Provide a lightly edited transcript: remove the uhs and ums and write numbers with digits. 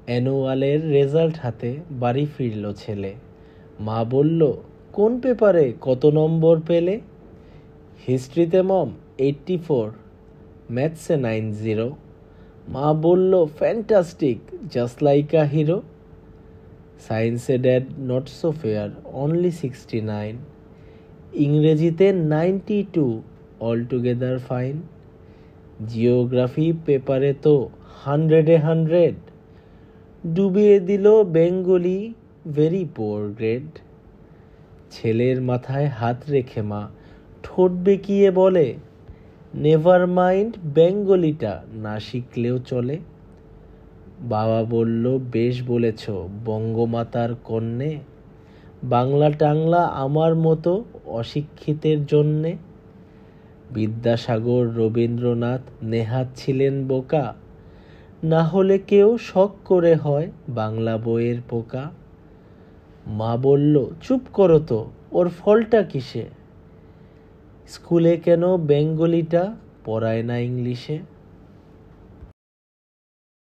অ্যানুয়ালের result হাতে বাড়ি ফিরল ছেলে। মা বলল, কোন পেপারে কত নম্বর পেলে? হিস্ট্রিতে মম 84, ম্যাথসে 90। মা বলল, fantastic, just like a hero. সায়েন্সে dad not so fair, only 69। ইংরেজিতে 92, অল টুগেদার ফাইন। জিওগ্রাফি পেপারে তো 100-এ 100, ডুবিয়ে দিল বেঙ্গলি, ভেরি পোর গ্রেড। ছেলের মাথায় হাত রেখে মা ঠোঁট বেঁকিয়ে বলে, নেভার মাইন্ড, বেঙ্গলিটা না শিখলেও চলে। বাবা বলল, বেশ বলেছ বঙ্গমাতার কন্যে, বাংলা টাংলা আমার মতো অশিক্ষিতের জন্যে। বিদ্যাসাগর, রবীন্দ্রনাথ, নেহাত ছিলেন বোকা, না হলে কেউ শখ করে হয় বাংলা বইয়ের পোকা। মা বলল, চুপ করো তো, ওর ফলটা কিসে? স্কুলে কেন বেঙ্গলিটা পড়ায় না ইংলিশে?